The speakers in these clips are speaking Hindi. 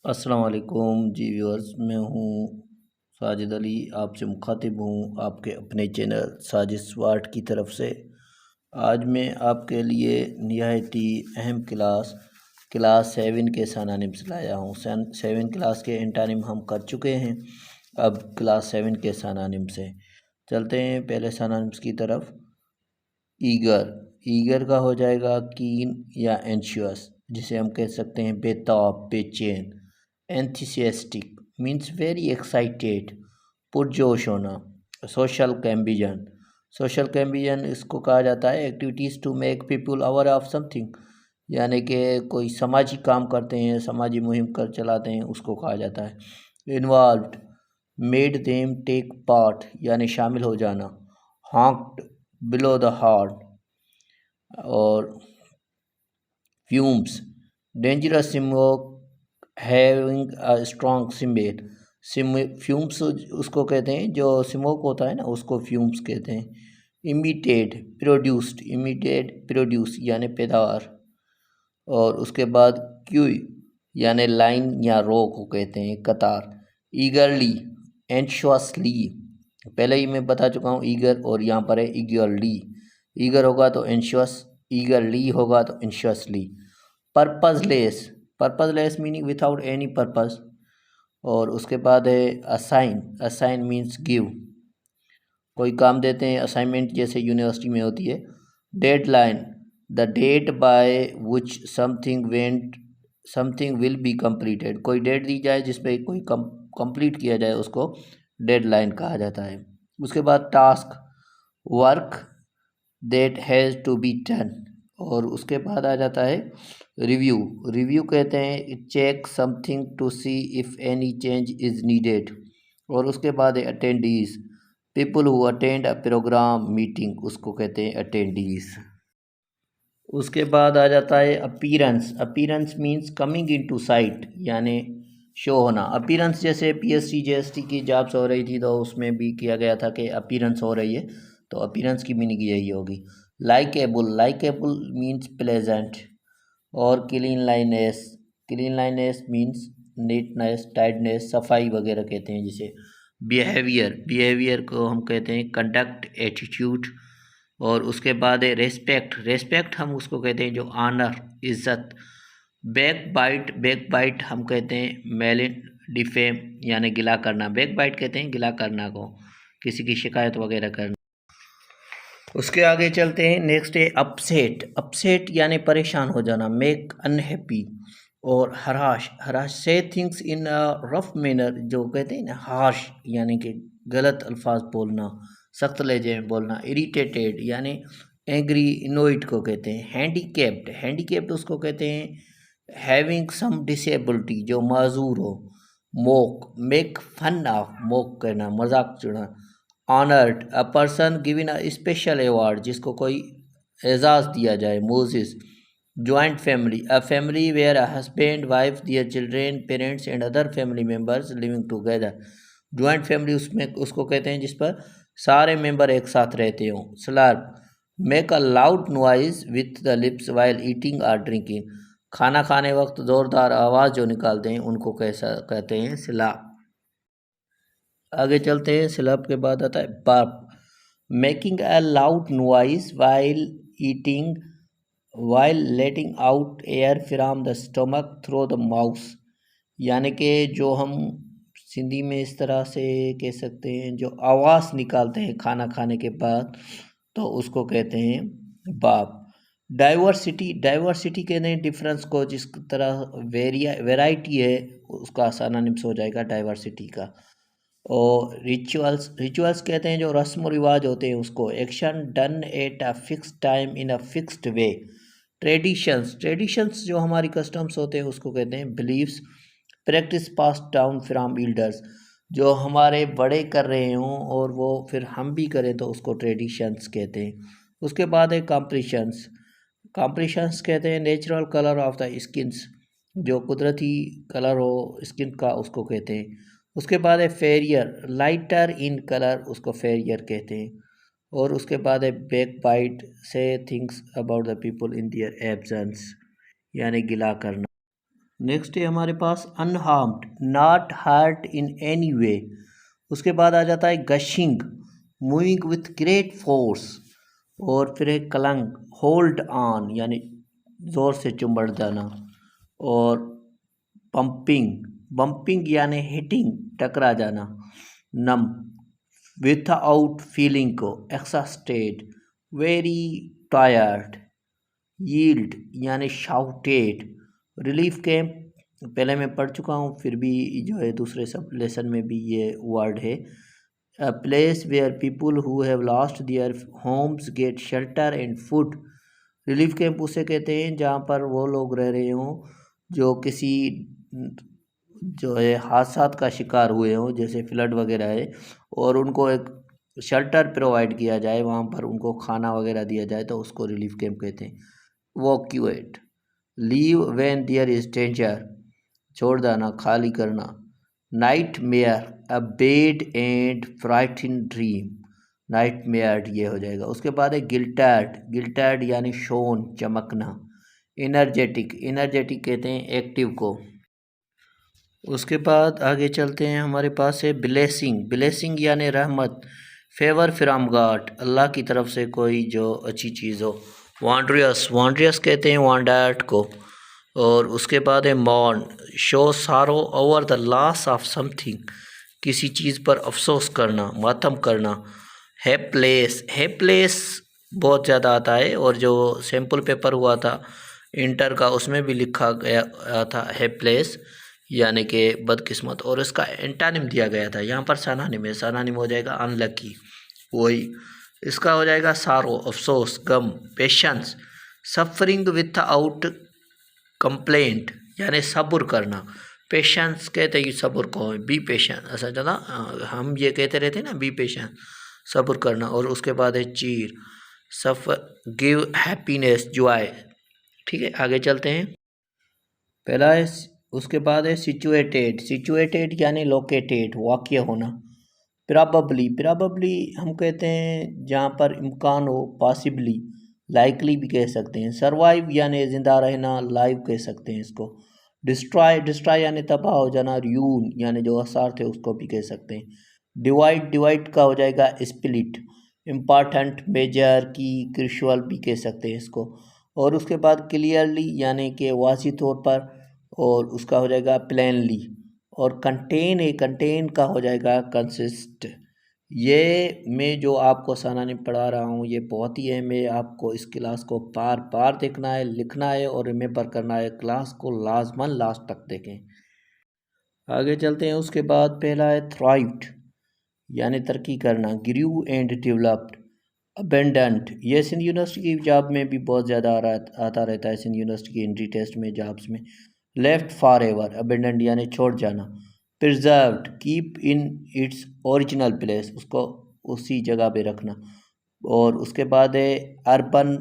अस्सलाम वालेकुम जी व्यूअर्स, मैं हूँ साजिद अली, आपसे मुखातिब हूँ आपके अपने चैनल साजिद स्वाट की तरफ से। आज मैं आपके लिए निहायती अहम क्लास 7 के सानानिम्स लाया हूँ। 7 क्लास के एंटानिम हम कर चुके हैं, अब क्लास 7 के सानानिम से चलते हैं पहले सानानिम्स की तरफ। ईगर, ईगर का हो जाएगा कीन या एंशियस, जिसे हम कह सकते हैं बेताब, बेचैन। एंथुसियास्टिक मीन्स वेरी एक्साइटेड, पुरजोश होना। सोशल कैम्बिजन, सोशल कैम्बिजन इसको कहा जाता है activities to make people aware of something, यानी कि कोई समाजी काम करते हैं, समाजी मुहिम कर चलाते हैं, उसको कहा जाता है। Involved, made them take part यानी शामिल हो जाना। Honked, below the heart. और fumes, dangerous smoke having a strong smell. Fumes उसको कहते हैं जो स्मोक होता है ना, उसको फ्यूम्स कहते हैं। इमिटेड, प्रोड्यूस्ड, इमिटेड प्रोड्यूस यानी पैदावार। और उसके बाद क्यू यानी लाइन या रो को कहते हैं कतार। ईगरली, एंशियसली, पहले ही मैं बता चुका हूँ ईगर, और यहाँ पर है ईगरली। ईगर होगा तो एंशियस, ईगरली होगा तो anxiously. Purposeless, purposeless meaning without any purpose. और उसके बाद है असाइन, असाइन मीन्स गिव, कोई काम देते हैं, असाइनमेंट जैसे यूनिवर्सिटी में होती है। Deadline, the date by which something will be completed, कोई डेट दी जाए जिस पे कोई कंप्लीट किया जाए, उसको डेडलाइन कहा जाता है। उसके बाद task, work that has to be done. और उसके बाद आ जाता है रिव्यू, रिव्यू कहते हैं check something to see if any change is needed. और उसके बाद है attendees, people who attend a program meeting, उसको कहते हैं अटेंडीज़। उसके बाद आ जाता है appearance, appearance means coming into sight यानी शो होना। अपीयरेंस जैसे पीएससी जीएसटी की जॉब्स हो रही थी तो उसमें भी किया गया था कि अपीयरेंस हो रही है, तो अपीयरेंस की मीनिंग यही होगी। Likeable, likeable means pleasant. और क्लीनलाइनेस, क्लीनलाइनेस मीन्स नीटनेस, टाइडनेस, सफाई वगैरह कहते हैं जिसे। बिहेवियर, बिहेवियर को हम कहते हैं कंडक्ट, एटीट्यूड। और उसके बाद है रेस्पेक्ट, रेस्पेक्ट हम उसको कहते हैं जो ऑनर, इज्जत। बैक बाइट, बैक बाइट हम कहते हैं मेलिन डिफेम यानी गिला करना, बैक बाइट कहते हैं गिला करना को, किसी की शिकायत वगैरह करना। उसके आगे चलते हैं, नेक्स्ट है अपसेट, अपसेट यानी परेशान हो जाना, मेक अनहैप्पी। और हराश, हराश से things in a rough manner, जो कहते हैं ना हार्श यानी कि गलत अल्फाज बोलना, सख्त लहजे में बोलना। इरिटेटेड यानी एंग्री, इनोइट को कहते हैं। हैंडीकेप्ड, हैंडीकेप्ड उसको कहते हैं हैविंग सम डिसेबिलिटी, जो माजूर हो। Mock, make fun of, mock करना, मजाक चढ़ा। Honoured, a person given a special award, जिसको कोई एजाज़ दिया जाए। मोजिस, joint family, a family where a husband, wife, their children, parents and other family members living together. Joint family उसमें उसको कहते हैं जिस पर सारे मेंबर एक साथ रहते हों। Slurp, make a loud noise with the lips while eating और ड्रिंकिंग, खाना खाने वक्त ज़ोरदार आवाज़ जो निकालते हैं उनको कैसा कहते हैं स्लर्प। आगे चलते हैं, सिलप के बाद आता है burp, making a loud noise while eating, while letting out air from the stomach through the mouth, यानी कि जो हम सिंधी में इस तरह से कह सकते हैं जो आवाज़ निकालते हैं खाना खाने के बाद, तो उसको कहते हैं बाप। डाइवर्सिटी, डाइवर्सिटी कहते हैं डिफरेंस को, जिस तरह वेराइटी है उसका सिनोनिम्स हो जाएगा डाइवर्सिटी का। और रिचुअल्स, रिचुअल्स कहते हैं जो रस्म रिवाज होते हैं उसको। Action done at a fix time in a fixed way. Traditions, traditions जो हमारी कस्टम्स होते हैं उसको कहते हैं beliefs. Practice pass down from elders, जो हमारे बड़े कर रहे हों और वो फिर हम भी करें तो उसको ट्रेडिशंस कहते हैं। उसके बाद है कॉम्प्रिशंस, कॉम्प्रिशंस कहते हैं natural colour of the skins, जो कुदरती कलर हो स्किन का उसको कहते हैं। उसके बाद है फेरियर, लाइटर इन कलर, उसको फेरियर कहते हैं। और उसके बाद है back bite, say things about the people in their absence, यानी गिला करना। नेक्स्ट है हमारे पास unharmed, not hurt in any way. उसके बाद आ जाता है gushing, moving with great force. और फिर है क्लंग, होल्ड ऑन यानी ज़ोर से चुम्बड़ जाना। और पंपिंग, बम्पिंग यानी हिटिंग टकरा जाना। नम, विथआउट फीलिंग को एक्सास्टेड, वेरी टायर्ड। यील्ड यानी शाउटेड। रिलीफ कैंप पहले मैं पढ़ चुका हूँ, फिर भी जो है दूसरे सब लेसन में भी ये वर्ड है। A place where people who have lost their homes get shelter and food. Relief camp उसे कहते हैं जहाँ पर वो लोग रह रहे हों जो किसी जो है हादसात का शिकार हुए हों, जैसे फ्लड वगैरह है, और उनको एक शेल्टर प्रोवाइड किया जाए, वहाँ पर उनको खाना वगैरह दिया जाए, तो उसको रिलीफ कैंप कहते हैं। Evacuate, leave when there is danger, छोड़ देना, खाली करना। Nightmare, a bad and frightening dream, nightmare ये हो जाएगा। उसके बाद है गिल्टर्ड, गिल्टर्ड यानी शोन, चमकना। एनर्जेटिक, एनर्जेटिक कहते हैं एक्टिव को। उसके बाद आगे चलते हैं, हमारे पास है ब्लेसिंग, ब्लेसिंग यानी रहमत, फेवर फ्रॉम गॉड, अल्लाह की तरफ से कोई जो अच्छी चीज़ हो। वॉन्ड्रियस, वॉन्ड्रियस कहते हैं वॉन्डर्ट को। और उसके बाद है मॉर्न, शो सारो over the loss of something, किसी चीज़ पर अफसोस करना, मातम करना। हेपलेस, हेपलेस बहुत ज़्यादा आता है, और जो सैम्पल पेपर हुआ था इंटर का उसमें भी लिखा गया था हेपलेस यानी कि बदकिस्मत, और इसका एंटानिम दिया गया था। यहाँ पर सनानिम है, सनानिम हो जाएगा अनलकी, वही इसका हो जाएगा सारो, अफसोस, गम। पेशेंस, सफरिंग विथआउट कंप्लेंट यानी सब्र करना। पेशेंस कहते हैं कि सब्र को, बी पेशेंट, ऐसा ज़्यादा हम ये कहते रहते हैं ना, बी पेशेंट, सब्र करना। और उसके बाद है चीर, सफर, गिव हैप्पीनेस, जॉय। ठीक है, आगे चलते हैं। पहला है, उसके बाद है सिचुएटेड, सिचुएटेड यानी लोकेटेड, वाक़या होना। प्रॉबली, प्रॉबली हम कहते हैं जहाँ पर इम्कान हो, पॉसिबली, लाइकली भी कह सकते हैं। सर्वाइव यानी ज़िंदा रहना, लाइव कह सकते हैं इसको। डिस्ट्रॉय, डिस्ट्रॉय यानी तबाह हो जाना। र्यून यानी जो आसार थे उसको भी कह सकते हैं। डिवाइड, डिवाइड का हो जाएगा स्प्लिट। इम्पॉर्टेंट, मेजर, की, क्रूशियल भी कह सकते हैं इसको। और उसके बाद क्लियरली यानी कि वाज़ी तौर पर, और उसका हो जाएगा प्लेनली। और कंटेन है, कंटेन का हो जाएगा कंसिस्ट। ये मैं जो आपको सालाना पढ़ा रहा हूँ ये बहुत ही है, मैं आपको इस क्लास को बार बार देखना है, लिखना है और रिमेंबर करना है। क्लास को लाजमन लास्ट तक देखें। आगे चलते हैं। उसके बाद पहला है थ्राइव्ड यानी तरक्की करना। ग्रू एंड डेवलप्ड। अबेंडेंट, ये सिंध यूनिवर्सिटी की जॉब में भी बहुत ज़्यादा आता रहता है, सिंध यूनिवर्सिटी की एंट्री टेस्ट में, जॉब्स में। लेफ्ट फॉर एवर, अबेंडेंट यानी छोड़ जाना। Preserved, keep in its original place, उसको उसी जगह पे रखना। और उसके बाद है urban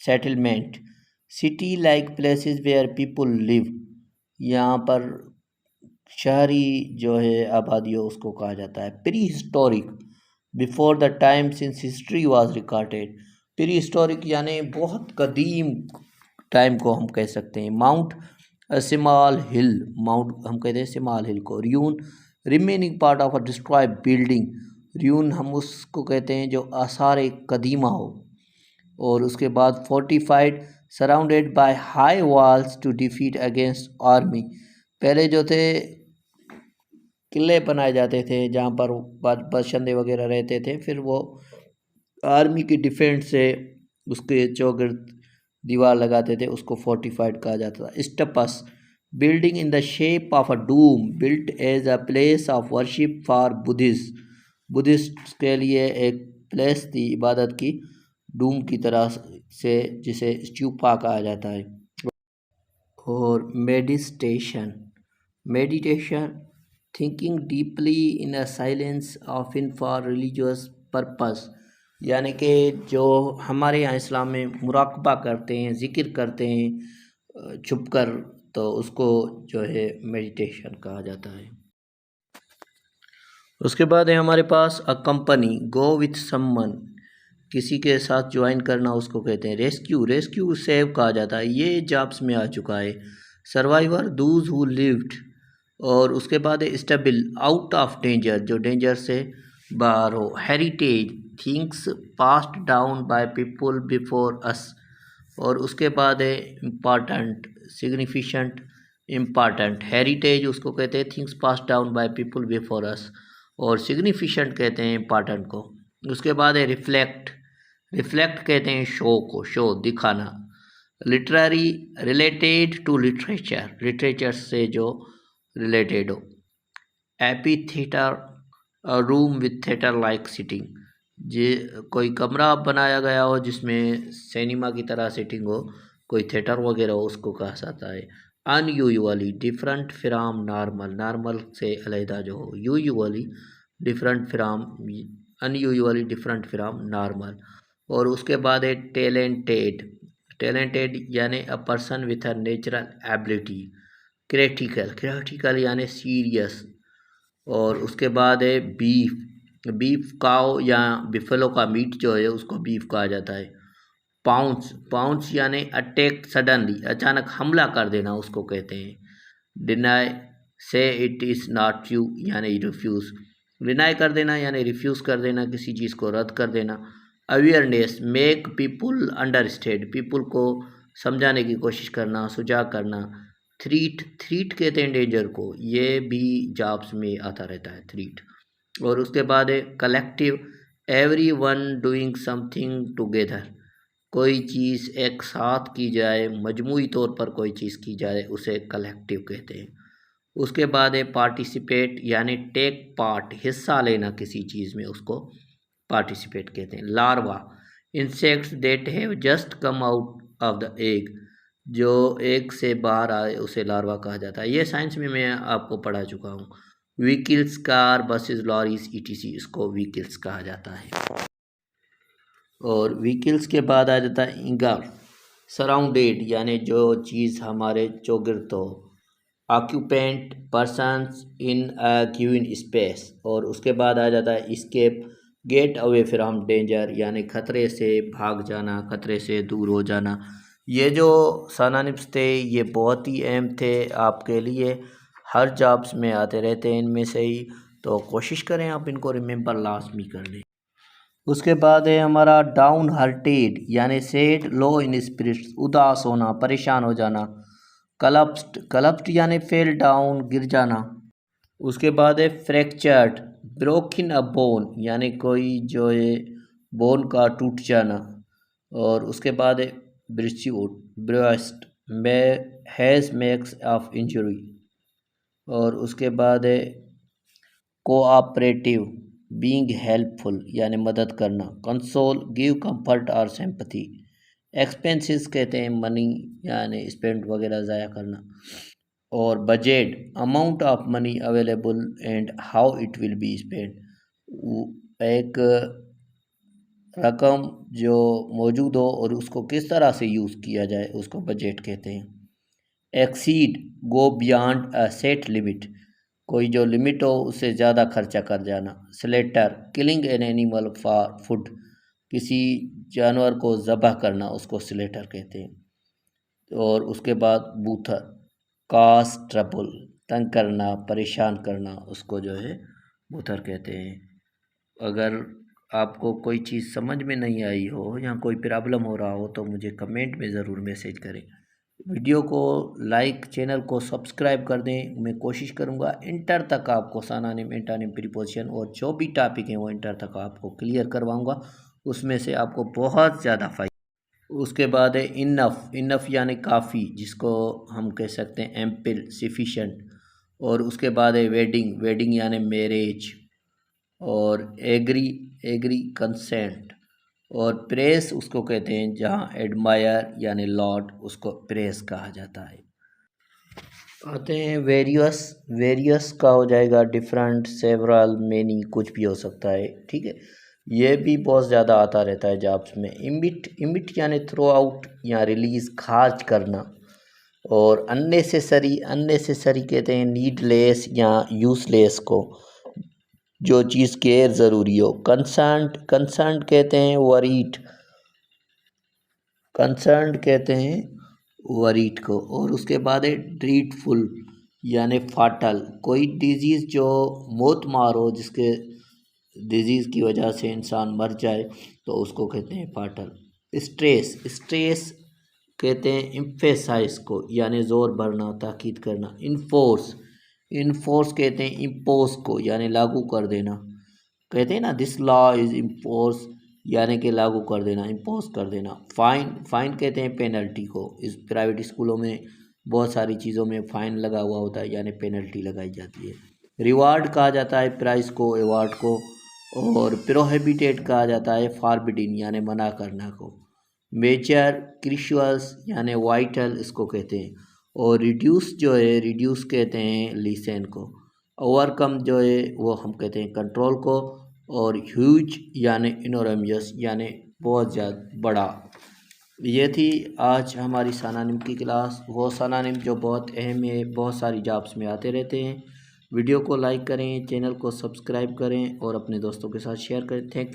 settlement, city like places where people live, यहाँ पर शहरी जो है आबादी हो उसको कहा जाता है। Pre historic, before the time since history was recorded, pre historic यानी बहुत कदीम टाइम को हम कह सकते हैं। माउंट स्मॉल हिल, माउंट हम कहते हैं स्मॉल हिल को। Ruin, remaining part of a destroy building, ruin हम उसको कहते हैं जो आसार कदीमा हो। और उसके बाद fortified, surrounded by high walls to defeat against army, पहले जो थे किले बनाए जाते थे जहाँ पर बशिंदे वगैरह रहते थे, फिर वो आर्मी की डिफेंस से उसके चौगिर्द दीवार लगाते थे, उसको फोर्टिफाइड कहा जाता था। Stupas, building in the shape of a dome, built as a place of worship for Buddhist, Buddhist के लिए एक प्लेस थी इबादत की, डूम की तरह से, जिसे स्टूपा कहा जाता है। और meditation, meditation, thinking deeply in a silence of in for religious purpose, यानी कि जो हमारे यहाँ इस्लाम में मुराकबा करते हैं, ज़िक्र करते हैं छुप कर, तो उसको जो है मेडिटेशन कहा जाता है। उसके बाद है हमारे पास a company, go with someone, किसी के साथ ज्वाइन करना उसको कहते हैं। रेस्क्यू, रेस्क्यू सेव कहा जाता है, ये जॉब्स में आ चुका है। सर्वाइवर दूज हु लिव्ड, और उसके बाद है स्टेबल, आउट ऑफ डेंजर, जो डेंजर से बाहर हो। Heritage, things passed down by people before us, और उसके बाद है इम्पॉर्टेंट, सिग्निफिकेंट, इम्पॉर्टेंट। हेरिटेज उसको कहते हैं things passed down by people before us, और सिग्निफिकेंट कहते हैं इम्पॉर्टेंट को। उसके बाद है रिफ्लेक्ट, रिफ्लेक्ट कहते हैं शो को, शो दिखाना। Literary, related to literature, literature से जो रिलेटेड हो। Amphitheatre, room with theatre like seating, जे कोई कमरा बनाया गया हो जिसमें सिनेमा की तरह सीटिंग हो, कोई थिएटर वगैरह हो, उसको कहा जाता है। Unusually, different from normal, normal से अलहदा जो हो। Usually different from, unusually different from normal. और उसके बाद है टैलेंटेड, टैलेंटेड यानी a person with a natural ability. Critical, critical यानी सीरियस। और उसके बाद है बीफ, बीफ काओ या बिफलो का मीट जो है उसको बीफ कहा जाता है। पाउंस, पाउंस यानी अटैक सडनली, अचानक हमला कर देना उसको कहते हैं। डिनाई, से इट इज़ नॉट ट्रू यानी रिफ्यूज़, डिनाई कर देना यानी रिफ्यूज़ कर देना, किसी चीज़ को रद्द कर देना। Awareness, make people understand, people को समझाने की कोशिश करना, सुझाव करना। थ्रीट, थ्रीट कहते हैं डेंजर को, ये भी जॉब्स में आता रहता है थ्रीट। और उसके बाद है collective, every one doing something together, कोई चीज़ एक साथ की जाए, मजमूई तौर पर कोई चीज़ की जाए, उसे कलेक्टिव कहते हैं। उसके बाद है पार्टिसिपेट यानी टेक पार्ट, हिस्सा लेना किसी चीज़ में, उसको पार्टिसिपेट कहते हैं। Larva, insects that have just come out of the egg, जो एग से बाहर आए उसे लार्वा कहा जाता है। ये साइंस में मैं आपको पढ़ा चुका हूँ। Vehicles, car, buses, lorries, etc, इसको व्हीकल्स कहा जाता है। और व्हीकल्स के बाद आ जाता है इंगर, सराउंडेड यानी जो चीज़ हमारे चौगिर्द हो। Occupant, persons in a given space. और उसके बाद आ जाता है escape, get away from danger यानी खतरे से भाग जाना, खतरे से दूर हो जाना। ये जो सिनोनिम्स थे ये बहुत ही अहम थे आपके लिए, हर जॉब्स में आते रहते हैं इनमें से ही, तो कोशिश करें आप इनको रिमेंबर लाजमी कर लें। उसके बाद है हमारा डाउन हार्टेड यानी सैड, लो इन स्पिरिट्स, उदास होना, परेशान हो जाना। कलप्स्ड, कलप्स्ड यानी फेल डाउन, गिर जाना। उसके बाद है फ्रैक्चर्ड, ब्रोकन अ बोन यानी कोई जो है बोन का टूट जाना। और उसके बाद है ब्रिस्यूट, ब्रेस्ट में हैज़ मेक्स ऑफ इंजरी। और उसके बाद है कोऑपरेटिव, बीइंग हेल्पफुल यानी मदद करना। कंसोल, गिव कंफर्ट और सिंपैथी। एक्सपेंसेस कहते हैं मनी यानी स्पेंड वगैरह ज़ाया करना। और budget, amount of money available and how it will be spend, एक रकम जो मौजूद हो और उसको किस तरह से यूज़ किया जाए उसको बजट कहते हैं। Exceed, go beyond a set limit, कोई जो लिमिट हो उससे ज़्यादा खर्चा कर जाना। Slater, killing an animal for food, किसी जानवर को ज़बह करना उसको स्लेटर कहते हैं। और उसके बाद बूथर, काज ट्रबल, तंग करना, परेशान करना, उसको जो है बूथर कहते हैं। अगर आपको कोई चीज़ समझ में नहीं आई हो या कोई प्रॉब्लम हो रहा हो तो मुझे कमेंट में ज़रूर मैसेज करें। वीडियो को लाइक, चैनल को सब्सक्राइब कर दें। मैं कोशिश करूंगा इंटर तक आपको सानानिम, एंटानिम, प्रीपोजिशन और जो भी टॉपिक हैं वो इंटर तक आपको क्लियर करवाऊंगा, उसमें से आपको बहुत ज़्यादा फ़ायदा। उसके बाद है इनफ, इनफ यानी काफ़ी, जिसको हम कह सकते हैं एम्पल, सफिशेंट। और उसके बाद है वेडिंग, वेडिंग यानी मैरिज। और एग्री, एग्री कंसेंट। और प्रेस उसको कहते हैं जहाँ एडमायर यानी लॉर्ड, उसको प्रेस कहा जाता है। आते हैं वेरियस, वेरियस का हो जाएगा डिफरेंट, सेवरल, मेनी, कुछ भी हो सकता है, ठीक है। ये भी बहुत ज़्यादा आता रहता है जॉब्स में। इमिट, इमिट यानी थ्रो आउट या रिलीज़, खारिज करना। और अननेसेसरी, अननेसेसरी कहते हैं नीडलेस या यूजलेस को, जो चीज़ गैर ज़रूरी हो। कंसर्न्ड, कंसर्न्ड कहते हैं वरीड, कंसर्न्ड कहते हैं वरीड को। और उसके बाद है ड्रीडफुल यानी फाटल, कोई डिजीज़ जो मौत मार हो, जिसके डिजीज़ की वजह से इंसान मर जाए तो उसको कहते हैं फाटल। स्ट्रेस, स्ट्रेस कहते हैं इम्फेसाइज को यानी ज़ोर भरना, ताकीद करना। इन्फोर्स, इन्फोर्स कहते हैं इम्पोज को यानी लागू कर देना। कहते हैं ना दिस लॉ इज़ इम्पोज यानी कि लागू कर देना, इम्पोज कर देना। फ़ाइन, फ़ाइन कहते हैं पेनल्टी को। इस प्राइवेट स्कूलों में बहुत सारी चीज़ों में फ़ाइन लगा हुआ होता है यानी पेनल्टी लगाई जाती है। रिवार्ड कहा जाता है प्राइज़ को, अवार्ड को। और प्रोहिबिटेड कहा जाता है फॉरबिडिन यानी मना करना को। मेजर, क्रिशुअल्स यानी वाइटल इसको कहते हैं। और रिड्यूस जो है, रिड्यूस कहते हैं लिसन को। ओवरकम जो है वो हम कहते हैं कंट्रोल को। और ह्यूज यानी इनोरमियस यानी बहुत ज़्यादा बड़ा। ये थी आज हमारी सानानिम की क्लास, वो सानानिम जो बहुत अहम है, बहुत सारी जॉब्स में आते रहते हैं। वीडियो को लाइक करें, चैनल को सब्सक्राइब करें और अपने दोस्तों के साथ शेयर करें। Thank you.